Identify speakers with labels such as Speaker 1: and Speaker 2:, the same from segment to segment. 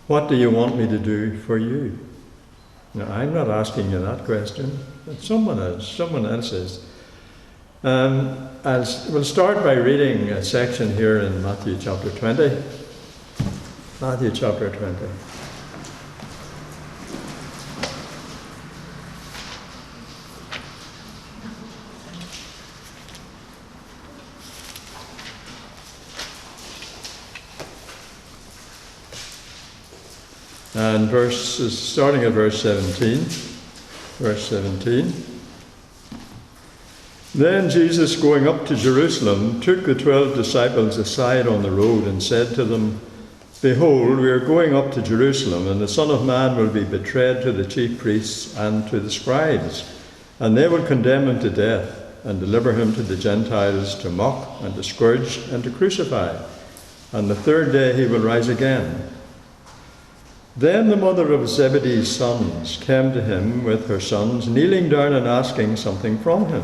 Speaker 1: what do you want me to do for you? Now, I'm not asking you that question, but someone else is. We'll start by reading a section here in Matthew chapter 20. Matthew chapter 20. And starting at verse 17. Verse 17. Then Jesus, going up to Jerusalem, took the 12 disciples aside on the road and said to them, Behold, we are going up to Jerusalem, and the Son of Man will be betrayed to the chief priests and to the scribes, and they will condemn him to death and deliver him to the Gentiles to mock and to scourge and to crucify. And the third day he will rise again. Then the mother of Zebedee's sons came to him with her sons, kneeling down and asking something from him.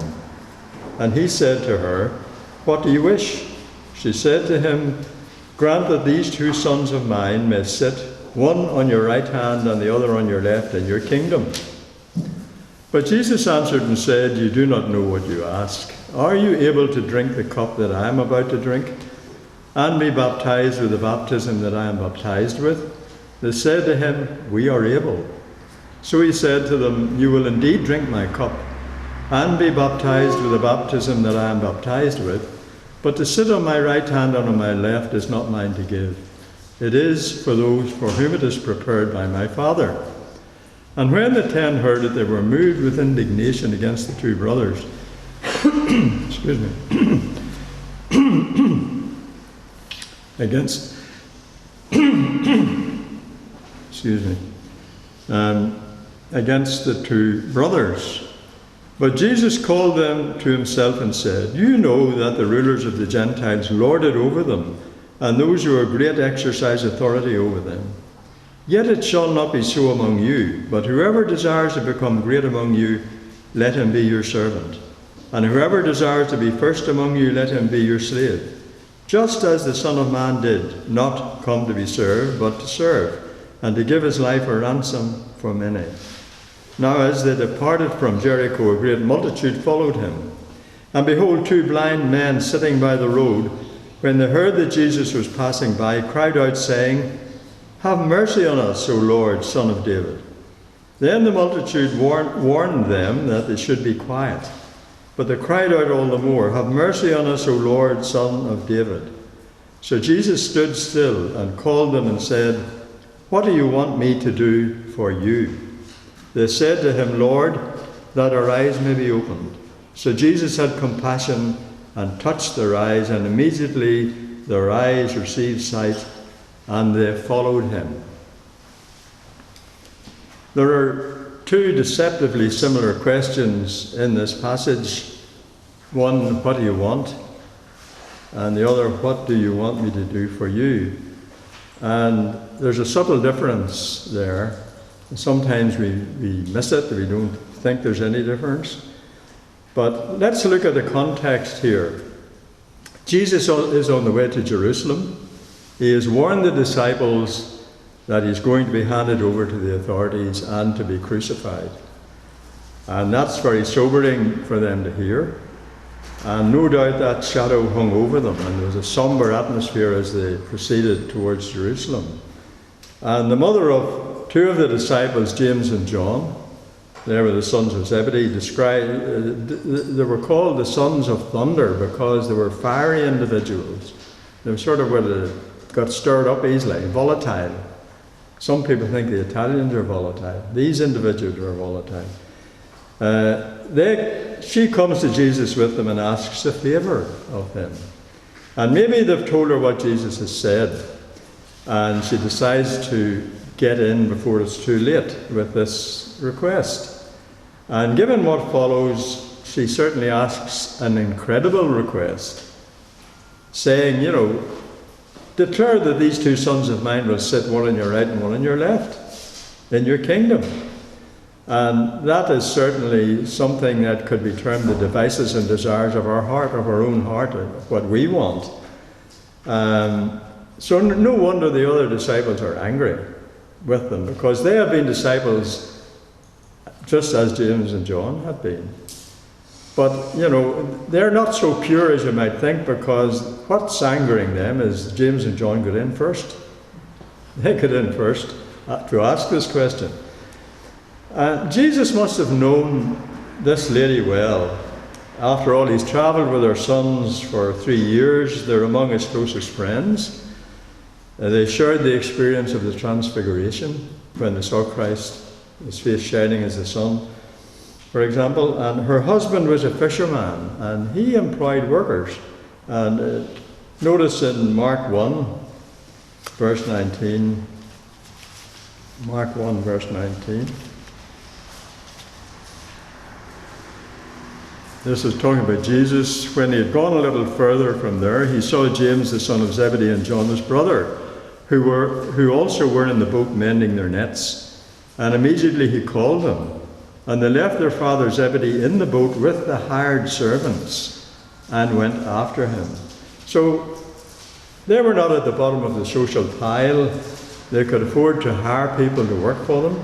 Speaker 1: And he said to her, What do you wish? She said to him, Grant that these 2 sons of mine may sit, one on your right hand and the other on your left, in your kingdom. But Jesus answered and said, You do not know what you ask. Are you able to drink the cup that I am about to drink, and be baptized with the baptism that I am baptized with? They said to him, We are able. So he said to them, You will indeed drink my cup, and be baptized with the baptism that I am baptized with, but to sit on my right hand and on my left is not mine to give. It is for those for whom it is prepared by my Father. And when the 10 heard it, they were moved with indignation against the 2 brothers. Excuse me. Against the 2 brothers. But Jesus called them to himself and said, You know that the rulers of the Gentiles lord it over them, and those who are great exercise authority over them. Yet it shall not be so among you, but whoever desires to become great among you, let him be your servant. And whoever desires to be first among you, let him be your slave. Just as the Son of Man did not come to be served, but to serve, and to give his life a ransom for many. Now as they departed from Jericho, a great multitude followed him. And behold, 2 blind men sitting by the road, when they heard that Jesus was passing by, cried out, saying, Have mercy on us, O Lord, Son of David. Then the multitude warned them that they should be quiet. But they cried out all the more, Have mercy on us, O Lord, Son of David. So Jesus stood still and called them and said, What do you want me to do for you? They said to him, Lord, that our eyes may be opened. So Jesus had compassion and touched their eyes, and immediately their eyes received sight, and they followed him. There are 2 deceptively similar questions in this passage. One, what do you want? And the other, what do you want me to do for you? And there's a subtle difference there. Sometimes we miss it, we don't think there's any difference. But let's look at the context here. Jesus is on the way to Jerusalem. He has warned the disciples that he's going to be handed over to the authorities and to be crucified. And that's very sobering for them to hear. And no doubt that shadow hung over them, and there was a somber atmosphere as they proceeded towards Jerusalem. And the mother of 2 of the disciples, James and John, they were the sons of Zebedee, they were called the sons of thunder because they were fiery individuals. They were sort of got stirred up easily, volatile. Some people think the Italians are volatile. These individuals are volatile. She comes to Jesus with them and asks a favour of him. And maybe they've told her what Jesus has said, and she decides to get in before it's too late with this request. And given what follows, she certainly asks an incredible request, saying, declare that these 2 sons of mine will sit, one on your right and one on your left, in your kingdom. And that is certainly something that could be termed the devices and desires of our heart, of our own heart, of what we want. So no wonder the other disciples are angry. with them, because they have been disciples just as James and John had been. But, they're not so pure as you might think, because what's angering them is James and John got in first. They got in first to ask this question. Jesus must have known this lady well. After all, he's travelled with her sons for 3 years. They're among his closest friends. They shared the experience of the Transfiguration when they saw Christ, his face shining as the sun, for example. And her husband was a fisherman, and he employed workers. And notice in Mark 1, verse 19. Mark 1, verse 19. This is talking about Jesus. When he had gone a little further from there, he saw James, the son of Zebedee, and John, his brother, who also were in the boat mending their nets. And immediately he called them. And they left their father Zebedee in the boat with the hired servants and went after him. So they were not at the bottom of the social pile. They could afford to hire people to work for them,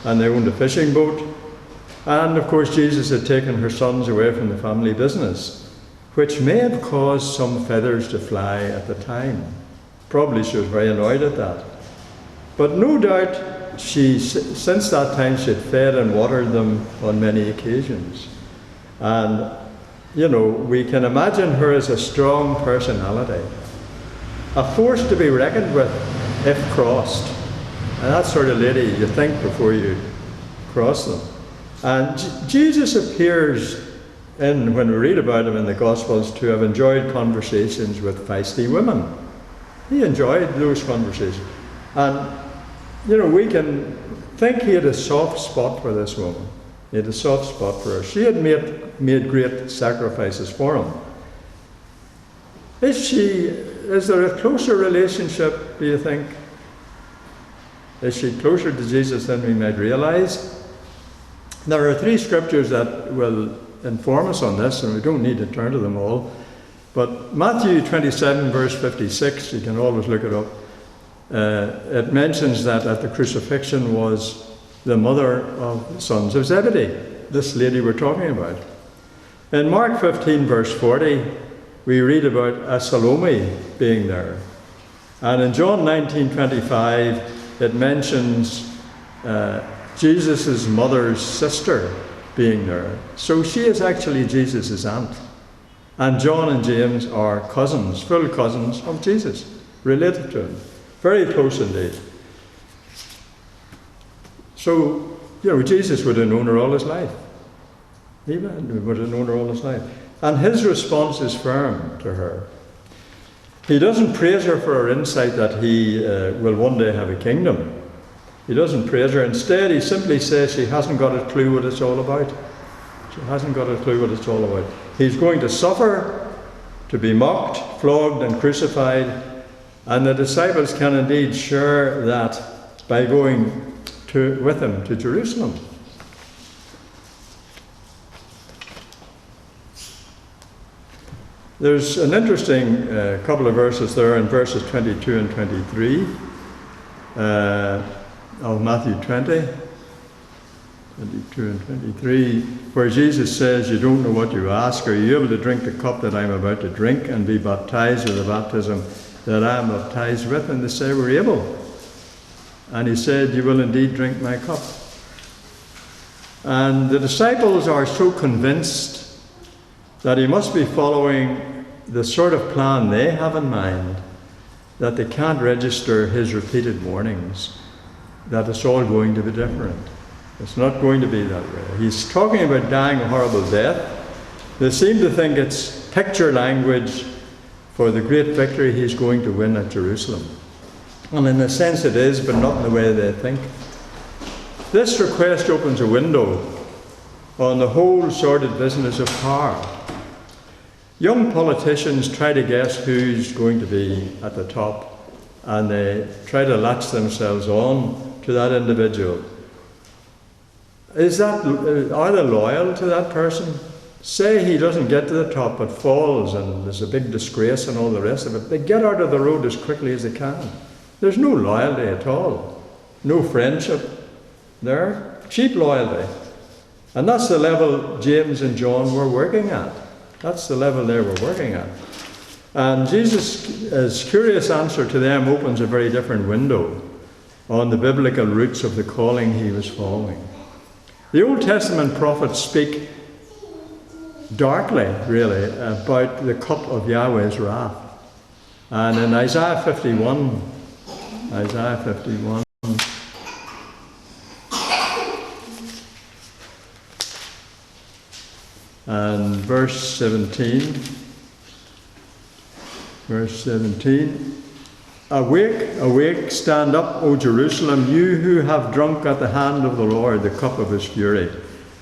Speaker 1: and they owned a fishing boat. And of course, Jesus had taken her sons away from the family business, which may have caused some feathers to fly at the time. Probably she was very annoyed at that. But no doubt, since that time, she had fed and watered them on many occasions. And, we can imagine her as a strong personality, a force to be reckoned with if crossed. And that sort of lady you think before you cross them. And Jesus appears, when we read about him in the Gospels, to have enjoyed conversations with feisty women. He enjoyed those conversations. And, we can think he had a soft spot for this woman. He had a soft spot for her. She had made great sacrifices for him. Is there a closer relationship, do you think? Is she closer to Jesus than we might realize? There are 3 scriptures that will inform us on this, and we don't need to turn to them all. But Matthew 27, verse 56, you can always look it up. It mentions that at the crucifixion was the mother of the sons of Zebedee, this lady we're talking about. In Mark 15, verse 40, we read about a Salome being there. And in John 19:25, it mentions Jesus' mother's sister being there. So she is actually Jesus' aunt. And John and James are cousins, full cousins of Jesus, related to him. Very close indeed. So, Jesus would have known her all his life. He would have known her all his life. And his response is firm to her. He doesn't praise her for her insight that he will one day have a kingdom. He doesn't praise her. Instead, he simply says she hasn't got a clue what it's all about. She hasn't got a clue what it's all about. He's going to suffer, to be mocked, flogged, and crucified. And the disciples can indeed share that by going with him to Jerusalem. There's an interesting couple of verses there in verses 22 and 23 of Matthew 20, 22 and 23, where Jesus says, "You don't know what you ask. Are you able to drink the cup that I'm about to drink and be baptized with the baptism that I am baptized with?" And they say, "We're able." And he said, "You will indeed drink my cup." And the disciples are so convinced that he must be following the sort of plan they have in mind that they can't register his repeated warnings that it's all going to be different. It's not going to be that way. He's talking about dying a horrible death. They seem to think it's picture language for the great victory he's going to win at Jerusalem. And in a sense it is, but not in the way they think. This request opens a window on the whole sordid business of power. Young politicians try to guess who's going to be at the top, and they try to latch themselves on to that individual. Are they loyal to that person? Say he doesn't get to the top but falls and there's a big disgrace and all the rest of it. They get out of the road as quickly as they can. There's no loyalty at all. no friendship there, cheap loyalty. And that's the level James and John were working at. That's the level they were working at. And Jesus' curious answer to them opens a very different window on the biblical roots of the calling he was following. The Old Testament prophets speak darkly, really, about the cup of Yahweh's wrath. And in Isaiah 51, and verse 17, Awake, awake, stand up, O Jerusalem, you who have drunk at the hand of the Lord the cup of his fury.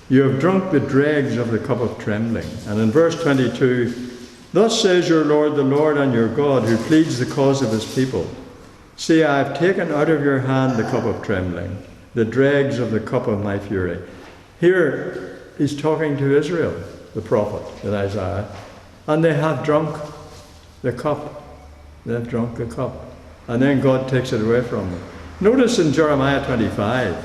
Speaker 1: You have drunk the dregs of the cup of trembling. And in verse 22, Thus says your Lord, the Lord and your God, who pleads the cause of his people. See, I have taken out of your hand the cup of trembling, the dregs of the cup of my fury. Here he's talking to Israel, the prophet in Isaiah, and they have drunk the cup. They've drunk the cup. And then God takes it away from them. Notice in Jeremiah 25.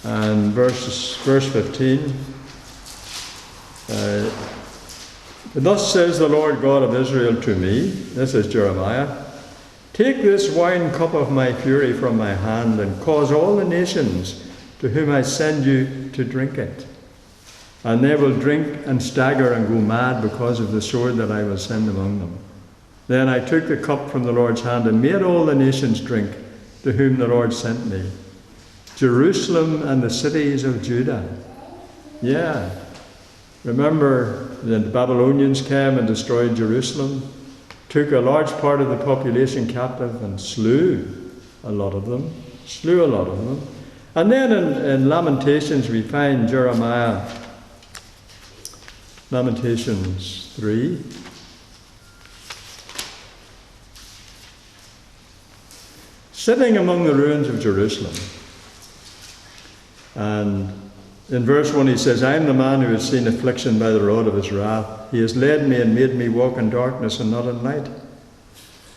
Speaker 1: And verse 15. Thus says the Lord God of Israel to me, this is Jeremiah, Take this wine cup of my fury from my hand and cause all the nations to whom I send you to drink it. And they will drink and stagger and go mad because of the sword that I will send among them. Then I took the cup from the Lord's hand and made all the nations drink to whom the Lord sent me. Jerusalem and the cities of Judah. Yeah. Remember, the Babylonians came and destroyed Jerusalem, took a large part of the population captive and slew a lot of them. And then in Lamentations we find Lamentations 3. Sitting among the ruins of Jerusalem. And in verse 1 he says, I am the man who has seen affliction by the rod of his wrath. He has led me and made me walk in darkness and not in light.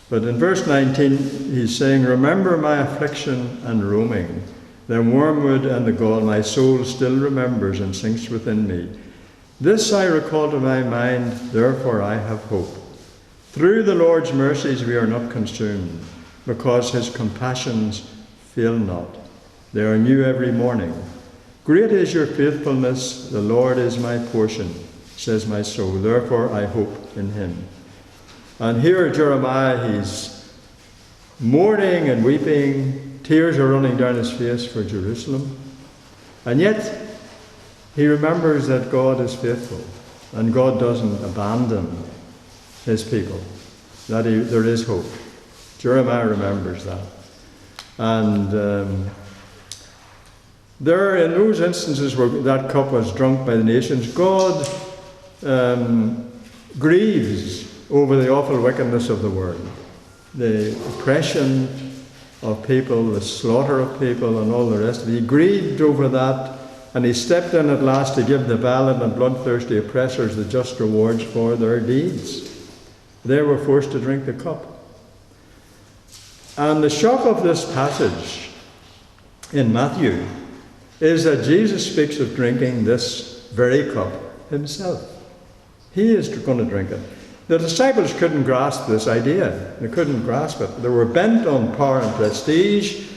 Speaker 1: But in verse 19 he's saying, Remember my affliction and roaming, the wormwood and the gall, my soul still remembers and sinks within me. This I recall to my mind, therefore I have hope. Through the Lord's mercies we are not consumed, because his compassions fail not. They are new every morning. Great is your faithfulness, the Lord is my portion, says my soul. Therefore I hope in him. And here Jeremiah, he's mourning and weeping. Tears are running down his face for Jerusalem. And yet he remembers that God is faithful and God doesn't abandon his people, that there is hope. Jeremiah remembers that. And there, in those instances where that cup was drunk by the nations, God grieves over the awful wickedness of the world, the oppression of people, the slaughter of people, and all the rest of it. He grieved over that, and he stepped in at last to give the violent and bloodthirsty oppressors the just rewards for their deeds. They were forced to drink the cup. And the shock of this passage in Matthew is that Jesus speaks of drinking this very cup himself. He is going to drink it. The disciples couldn't grasp this idea. They couldn't grasp it. They were bent on power and prestige.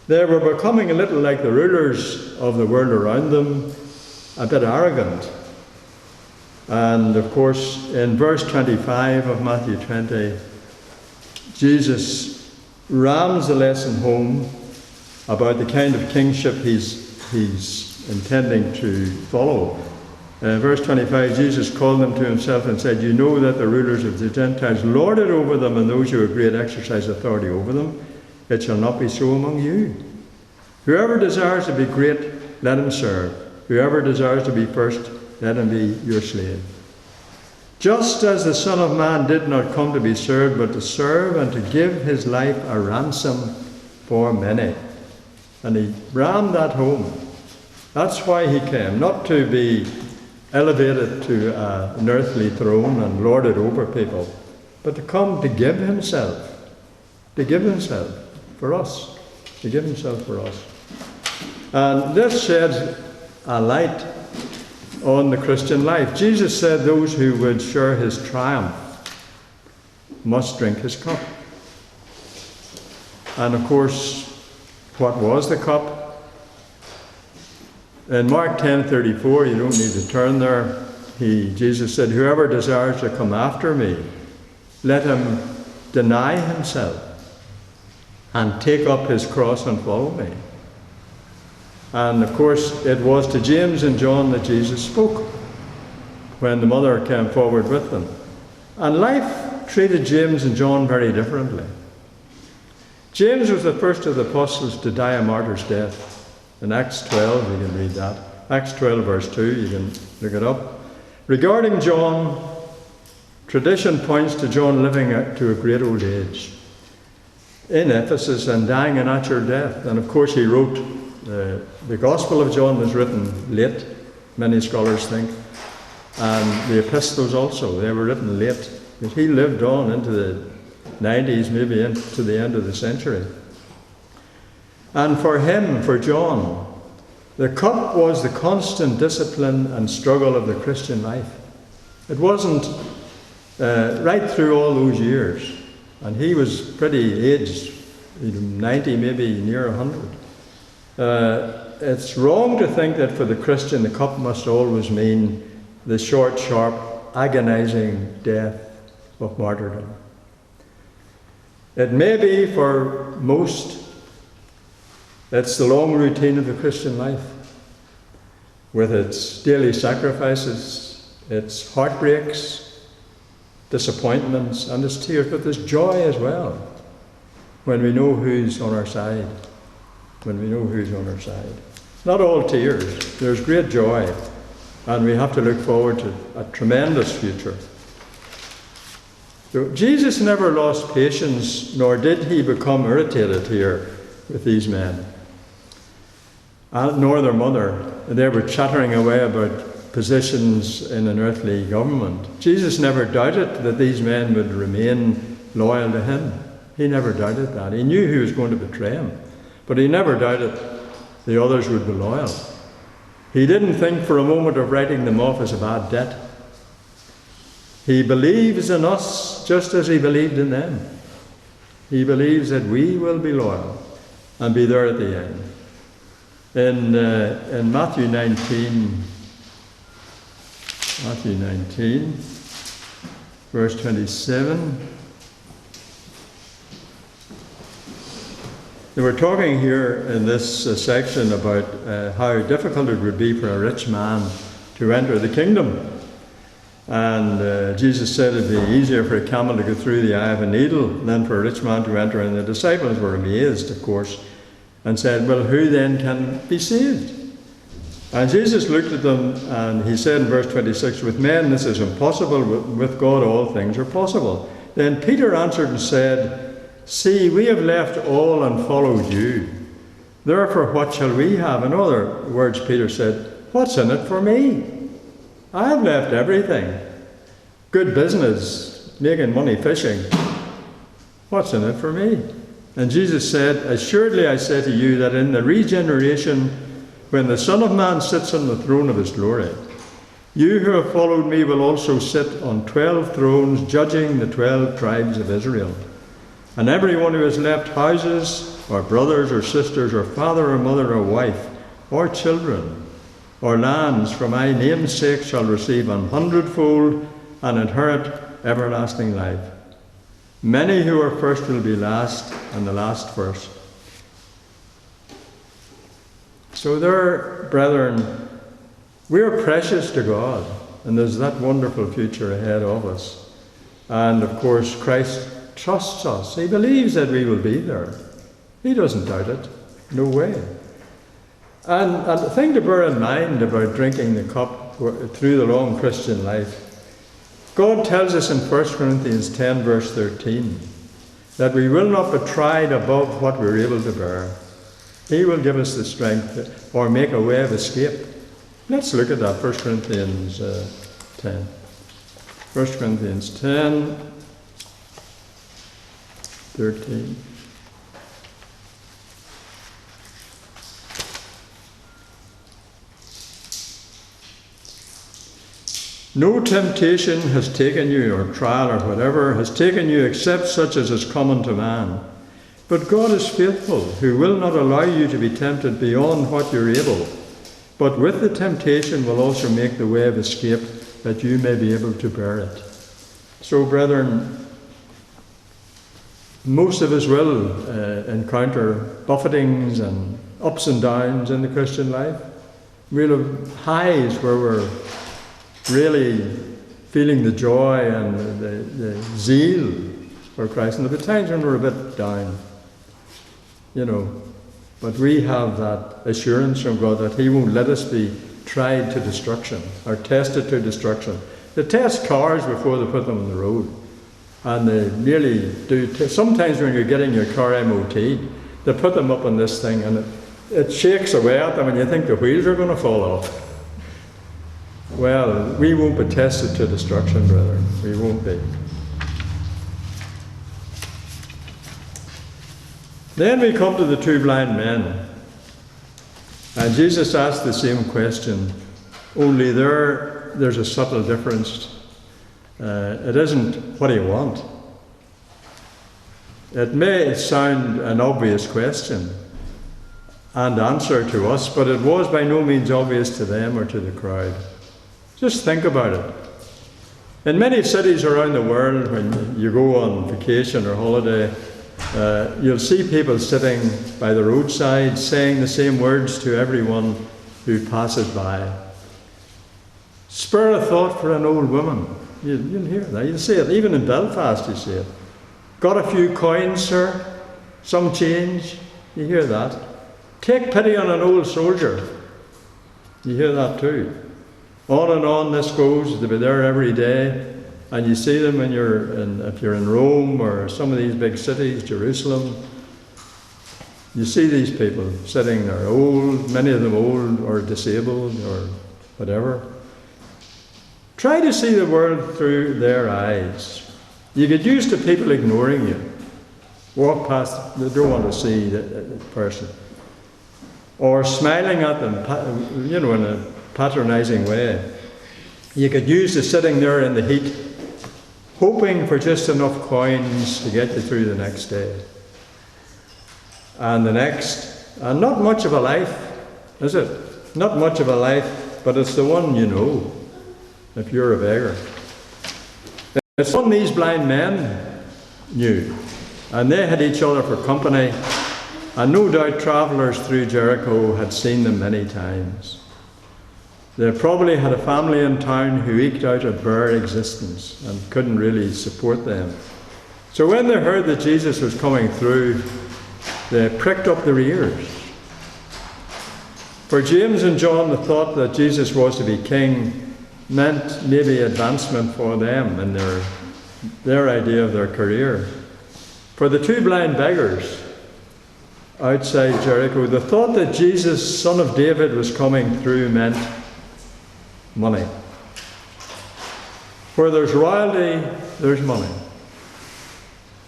Speaker 1: They were becoming a little like the rulers of the world around them, a bit arrogant. And of course, in verse 25 of Matthew 20, Jesus rams the lesson home about the kind of kingship he's intending to follow. Verse 25, Jesus called them to himself and said, You know that the rulers of the Gentiles lord it over them, and those who are great exercise authority over them. It shall not be so among you. Whoever desires to be great, let him serve. Whoever desires to be first, let him be your slave. Just as the Son of Man did not come to be served, but to serve and to give his life a ransom for many. And he rammed that home. That's why he came, not to be elevated to an earthly throne and lorded over people, but to come to give himself for us, to give himself for us. And this sheds a light on the Christian life. Jesus said those who would share his triumph must drink his cup. And of course, what was the cup? In Mark 10:34, you don't need to turn there, Jesus said, whoever desires to come after me, let him deny himself and take up his cross and follow me. And of course, it was to James and John that Jesus spoke when the mother came forward with them. And life treated James and John very differently. James was the first of the apostles to die a martyr's death. In Acts 12, you can read that. Acts 12, verse 2, you can look it up. Regarding John, tradition points to John living to a great old age in Ephesus and dying a natural death. And of course, he wrote, the Gospel of John was written late, many scholars think, and the epistles also, they were written late. But he lived on into the 90s, maybe into the end of the century. And for him, for John, the cup was the constant discipline and struggle of the Christian life. It wasn't right through all those years. And he was pretty aged, 90, maybe near 100. It's wrong to think that for the Christian the cup must always mean the short, sharp, agonizing death of martyrdom. It may be for most, it's the long routine of the Christian life, with its daily sacrifices, its heartbreaks, disappointments, and its tears, but there's joy as well when we know who's on our side. When we know who's on our side. Not all tears, there's great joy, and we have to look forward to a tremendous future. So Jesus never lost patience, nor did he become irritated here with these men, nor their mother. They were chattering away about positions in an earthly government. Jesus never doubted that these men would remain loyal to him. He never doubted that. He knew he was going to betray him. But he never doubted the others would be loyal. He didn't think for a moment of writing them off as a bad debt. He believes in us just as he believed in them. He believes that we will be loyal and be there at the end. In Matthew 19, verse 27, we're talking here in this section about how difficult it would be for a rich man to enter the kingdom. And Jesus said it'd be easier for a camel to go through the eye of a needle than for a rich man to enter. And the disciples were amazed, of course, and said, well, who then can be saved? And Jesus looked at them and he said in verse 26, with men this is impossible, with God all things are possible. Then Peter answered and said, see, we have left all and followed you. Therefore, what shall we have? In other words, Peter said, what's in it for me? I have left everything. Good business, making money fishing. What's in it for me? And Jesus said, assuredly I say to you that in the regeneration, when the Son of Man sits on the throne of his glory, you who have followed me will also sit on 12 thrones, judging the 12 tribes of Israel. And everyone who has left houses, or brothers, or sisters, or father, or mother, or wife, or children, or lands for my name's sake shall receive 100-fold and inherit everlasting life. Many who are first will be last, and the last first. So there, brethren, we are precious to God, and there's that wonderful future ahead of us. And of course, Christ trusts us. He believes that we will be there. He doesn't doubt it. No way. And the thing to bear in mind about drinking the cup through the long Christian life, God tells us in 1 Corinthians 10 verse 13 that we will not be tried above what we're able to bear. He will give us the strength or make a way of escape. Let's look at that, 1 Corinthians 10. 1 Corinthians 10, 13. No temptation has taken you, or trial, or whatever, has taken you except such as is common to man. But God is faithful, who will not allow you to be tempted beyond what you're able, but with the temptation will also make the way of escape, that you may be able to bear it. So, brethren, most of us will encounter buffetings and ups and downs in the Christian life. We'll have highs where we're really feeling the joy and the zeal for Christ, and there'll be times when we're a bit down, but we have that assurance from God that He won't let us be tried to destruction or tested to destruction. They test cars before they put them on the road, and they really do. Sometimes when you're getting your car MOT, they put them up on this thing and it shakes away at them and you think the wheels are going to fall off. Well, we won't be tested to destruction, brethren. We won't be. Then we come to the two blind men. And Jesus asked the same question, only there's a subtle difference. It isn't, what do you want? It may sound an obvious question and answer to us, but it was by no means obvious to them or to the crowd. Just think about it. In many cities around the world, when you go on vacation or holiday, you'll see people sitting by the roadside saying the same words to everyone who passes by. Spare a thought for an old woman. You'll hear that. You'll see it. Even in Belfast you see it. Got a few coins, sir? Some change? You hear that. Take pity on an old soldier. You hear that too. On and on this goes. They'll be there every day. And you see them when if you're in Rome or some of these big cities, Jerusalem. You see these people sitting there, old, many of them old or disabled or whatever. Try to see the world through their eyes. You get used to people ignoring you. Walk past, they don't want to see the person. Or smiling at them, in a patronizing way. You get used to sitting there in the heat, hoping for just enough coins to get you through the next day. And the next, and not much of a life, is it? Not much of a life, but it's the one you know, if you're a beggar. It's one these blind men knew, and they had each other for company, and no doubt travellers through Jericho had seen them many times. They probably had a family in town who eked out a bare existence and couldn't really support them. So when they heard that Jesus was coming through, they pricked up their ears. For James and John, the thought that Jesus was to be king meant maybe advancement for them in their idea of their career. For the two blind beggars outside Jericho, the thought that Jesus, son of David, was coming through meant money. Where there's royalty, there's money.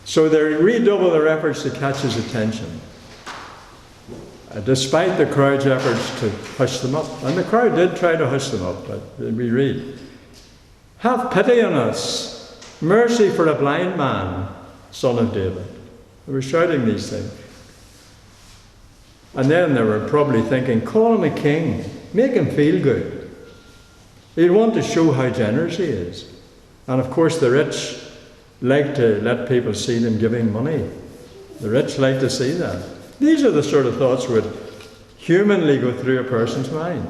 Speaker 1: So they redouble their efforts to catch his attention, despite the crowd's efforts to hush them up. And the crowd did try to hush them up, but we read, "Have pity on us, mercy for a blind man, son of David." They were shouting these things. And then they were probably thinking, call him a king, make him feel good. He'd want to show how generous he is. And of course the rich like to let people see them giving money. The rich like to see that. These are the sort of thoughts that would humanly go through a person's mind.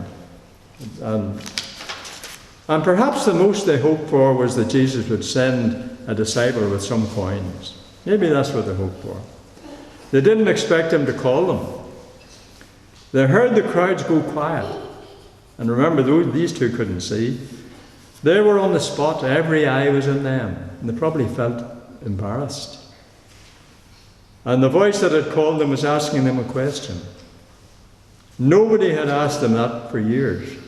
Speaker 1: And perhaps the most they hoped for was that Jesus would send a disciple with some coins. Maybe that's what they hoped for. They didn't expect him to call them. They heard the crowds go quiet. And remember, these two couldn't see. They were on the spot. Every eye was on them. And they probably felt embarrassed. And the voice that had called them was asking them a question. Nobody had asked him that for years.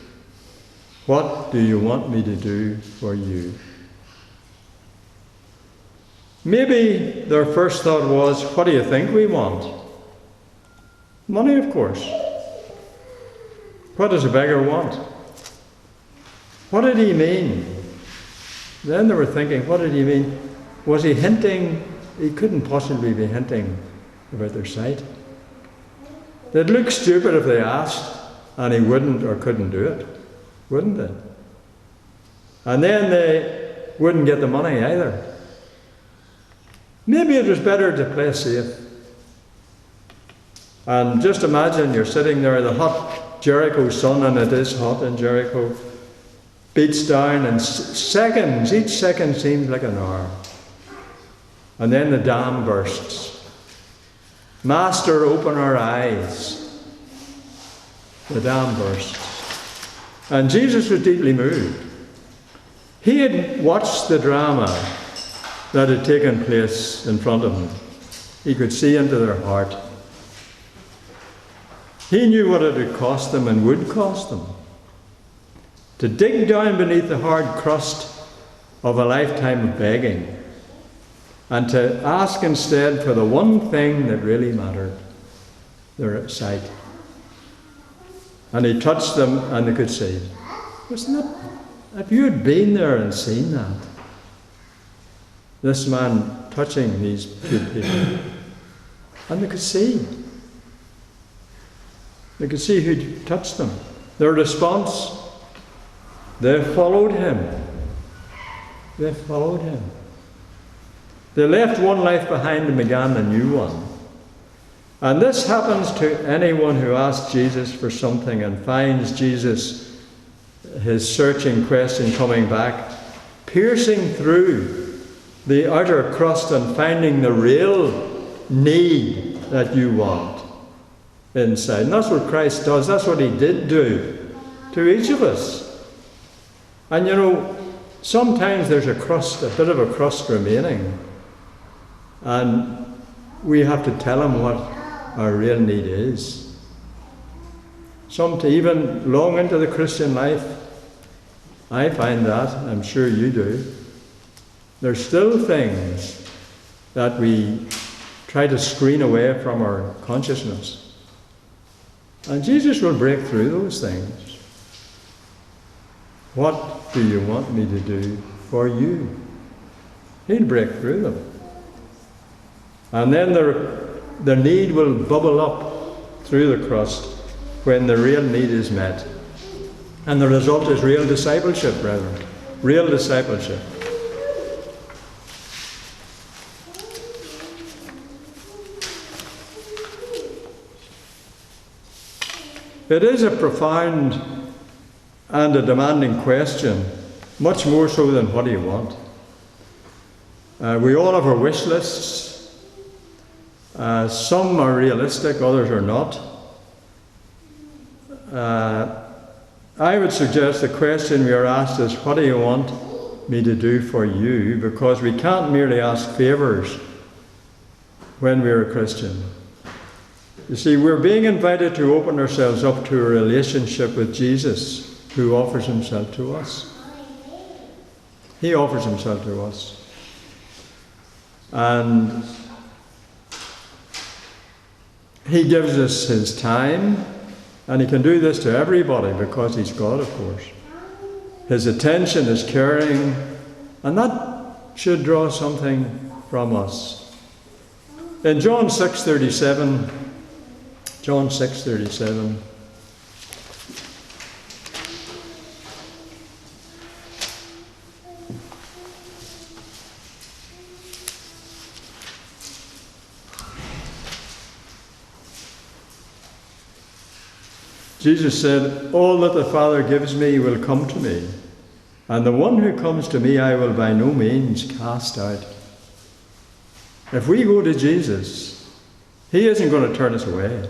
Speaker 1: What do you want me to do for you? Maybe their first thought was, what do you think we want? Money, of course. What does a beggar want? What did he mean? Then they were thinking, what did he mean? Was he hinting? He couldn't possibly be hinting about their sight. They'd look stupid if they asked, and he wouldn't or couldn't do it, wouldn't they? And then they wouldn't get the money either. Maybe it was better to play safe. And just imagine you're sitting there in the hot Jericho sun, and it is hot in Jericho, beats down in seconds. Each second seems like an hour. And then the dam bursts. Master, open our eyes. The dam bursts. And Jesus was deeply moved. He had watched the drama that had taken place in front of him. He could see into their heart. He knew what it would cost them and would cost them to dig down beneath the hard crust of a lifetime of begging and to ask instead for the one thing that really mattered, their sight. And he touched them and they could see. Wasn't it? If you had been there and seen that, this man touching these good people, and they could see. They could see who touched them. Their response, they followed him. They followed him. They left one life behind and began a new one. And this happens to anyone who asks Jesus for something and finds Jesus, his searching question coming back, piercing through the outer crust and finding the real need that you want inside. And that's what Christ does. That's what he did do to each of us. And you know, sometimes there's a crust, a bit of a crust remaining. And we have to tell him what our real need is. Even long into the Christian life, I find that, I'm sure you do. There's still things that we try to screen away from our consciousness. And Jesus will break through those things. What do you want me to do for you? He'll break through them. And then the need will bubble up through the crust when the real need is met. And the result is real discipleship, brethren. Real discipleship. It is a profound and a demanding question, much more so than what do you want. We all have our wish lists. Some are realistic, others are not. I would suggest the question we are asked is, what do you want me to do for you? Because we can't merely ask favours when we're a Christian. You see, we're being invited to open ourselves up to a relationship with Jesus, who offers himself to us. He offers himself to us. And he gives us his time, and he can do this to everybody because he's God, of course. His attention is caring, and that should draw something from us. In John 6:37, Jesus said, all that the Father gives me will come to me, and the one who comes to me I will by no means cast out. If we go to Jesus, he isn't going to turn us away.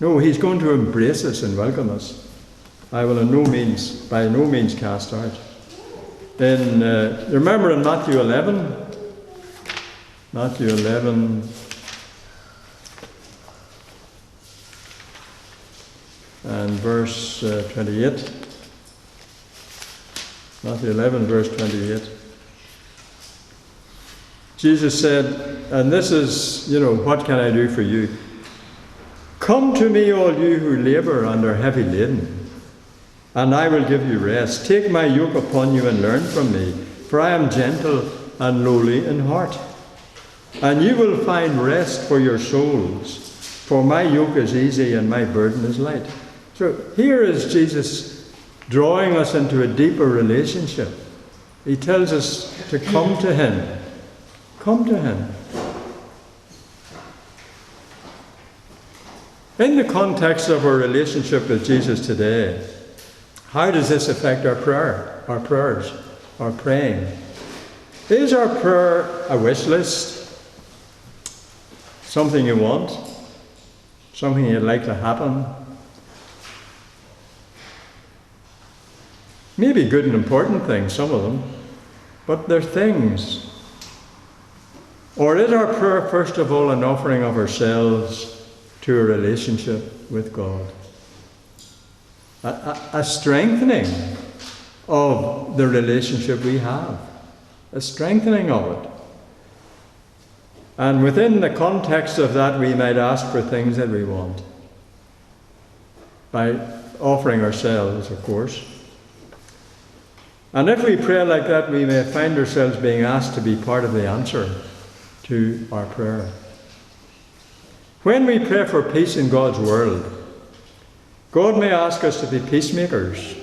Speaker 1: No, he's going to embrace us and welcome us. I will by no means cast out. Remember in Matthew 11, and verse 28. Matthew 11, verse 28. Jesus said, and this is, what can I do for you? Come to me, all you who labor and are heavy laden, and I will give you rest. Take my yoke upon you and learn from me, for I am gentle and lowly in heart. And you will find rest for your souls, for my yoke is easy and my burden is light. So here is Jesus drawing us into a deeper relationship. He tells us to come to him. Come to him. In the context of our relationship with Jesus today, how does this affect our prayers, our praying? Is our prayer a wish list? Something you want? Something you'd like to happen? Maybe good and important things, some of them, but they're things. Or is our prayer, first of all, an offering of ourselves to a relationship with God? A strengthening of the relationship we have. A strengthening of it. And within the context of that, we might ask for things that we want. By offering ourselves, of course. And if we pray like that, we may find ourselves being asked to be part of the answer to our prayer. When we pray for peace in God's world, God may ask us to be peacemakers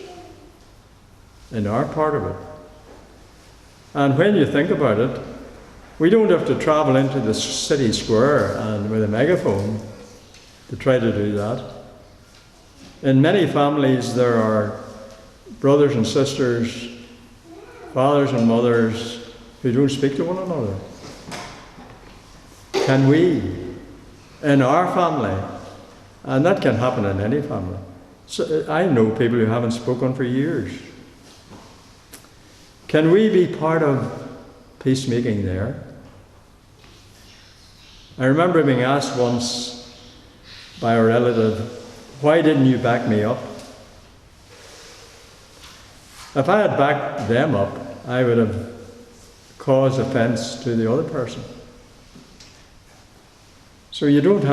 Speaker 1: in our part of it. And when you think about it, we don't have to travel into the city square and with a megaphone to try to do that. In many families there are brothers and sisters, fathers and mothers who don't speak to one another. Can we, in our family, and that can happen in any family. So I know people who haven't spoken for years. Can we be part of peacemaking there? I remember being asked once by a relative, why didn't you back me up? If I had backed them up, I would have caused offense to the other person. So you don't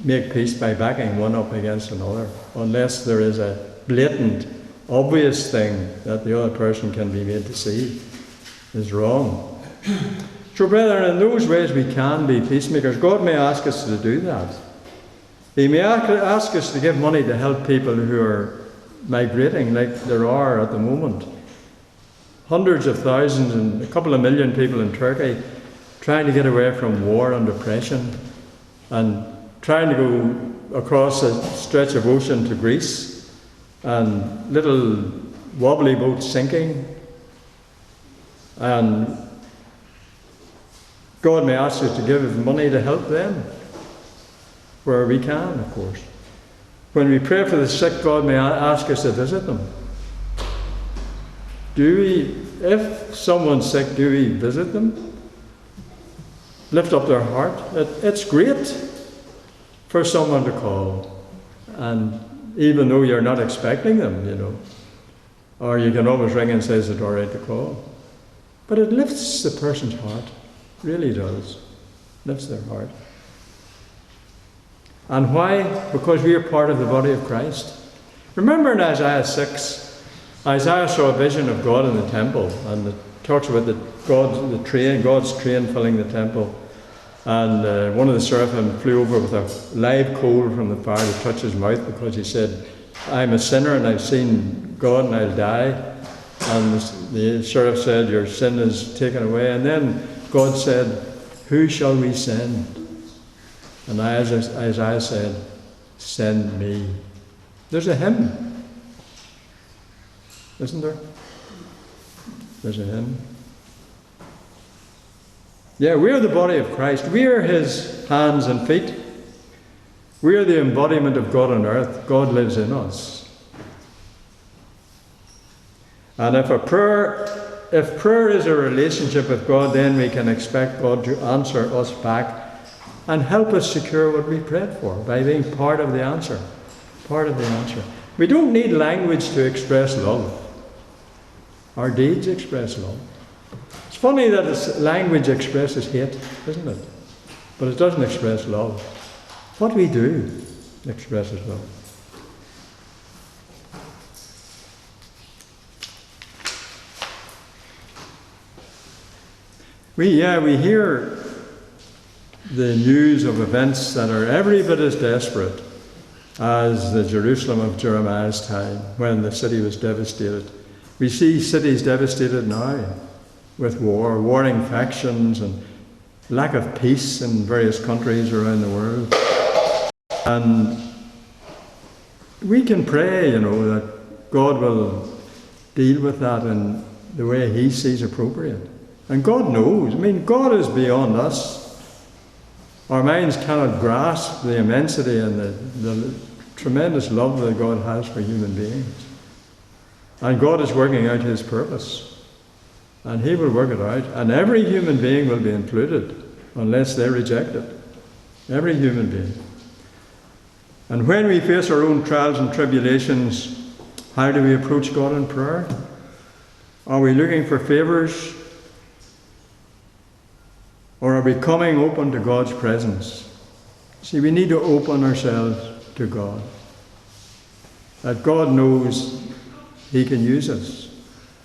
Speaker 1: make peace by backing one up against another, unless there is a blatant, obvious thing that the other person can be made to see is wrong. So brethren, in those ways we can be peacemakers. God may ask us to do that. He may ask us to give money to help people who are migrating, like there are at the moment. Hundreds of thousands and a couple of million people in Turkey trying to get away from war and oppression and trying to go across a stretch of ocean to Greece, and little wobbly boats sinking. And God may ask us to give money to help them, where we can, of course. When we pray for the sick, God may ask us to visit them. If someone's sick, do we visit them? Lift up their heart? It's great for someone to call, and even though you're not expecting them, or you can always ring and say, is it all right to call? But it lifts the person's heart, really does. Lifts their heart. And why? Because we are part of the body of Christ. Remember in Isaiah 6, Isaiah saw a vision of God in the temple, and it talks about God's train filling the temple. And one of the seraphim flew over with a live coal from the fire to touch his mouth, because he said, I'm a sinner and I've seen God and I'll die. And the seraph said, your sin is taken away. And then God said, who shall we send? And Isaiah said, send me. There's a hymn, isn't there? There's a hymn. Yeah, we are the body of Christ. We are his hands and feet. We are the embodiment of God on earth. God lives in us. And if prayer is a relationship with God, then we can expect God to answer us back and help us secure what we prayed for by being part of the answer, part of the answer. We don't need language to express love. Our deeds express love. It's funny that language expresses hate, isn't it? But it doesn't express love. What we do expresses love. We hear the news of events that are every bit as desperate as the Jerusalem of Jeremiah's time when the city was devastated. We see cities devastated now with war, warring factions and lack of peace in various countries around the world. And we can pray, that God will deal with that in the way He sees appropriate. And God knows. God is beyond us. Our minds cannot grasp the immensity and the tremendous love that God has for human beings. And God is working out His purpose. And He will work it out. And every human being will be included unless they reject it. Every human being. And when we face our own trials and tribulations, how do we approach God in prayer? Are we looking for favours? Or are we coming open to God's presence? See, we need to open ourselves to God. That God knows He can use us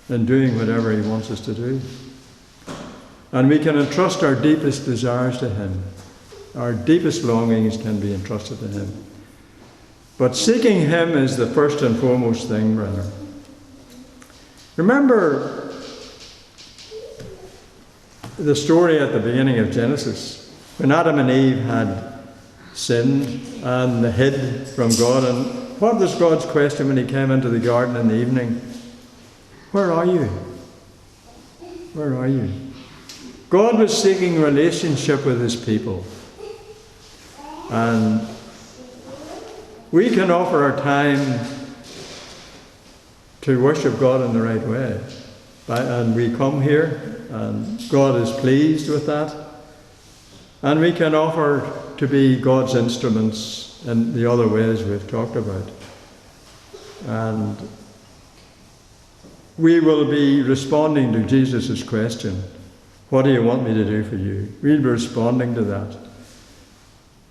Speaker 1: in doing whatever He wants us to do. And we can entrust our deepest desires to Him. Our deepest longings can be entrusted to Him. But seeking Him is the first and foremost thing, brother. Remember the story at the beginning of Genesis, when Adam and Eve had sinned and hid from God. And what was God's question when He came into the garden in the evening? Where are you? Where are you? God was seeking relationship with His people. And we can offer our time to worship God in the right way. And we come here, and God is pleased with that. And we can offer to be God's instruments in the other ways we've talked about. And we will be responding to Jesus' question, what do you want me to do for you? We'll be responding to that.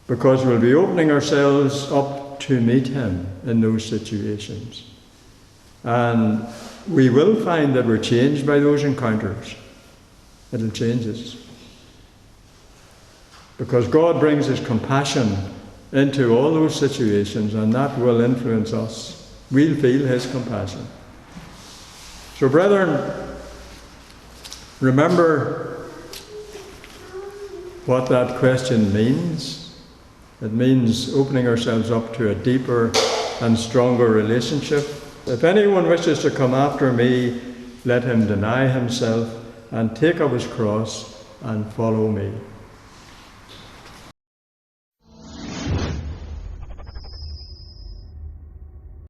Speaker 1: Because we'll be opening ourselves up to meet Him in those situations. And we will find that we're changed by those encounters. It'll change us. Because God brings His compassion into all those situations, and that will influence us. We'll feel His compassion. So, brethren, remember what that question means. It means opening ourselves up to a deeper and stronger relationship. If anyone wishes to come after me, let him deny himself and take up his cross and follow me.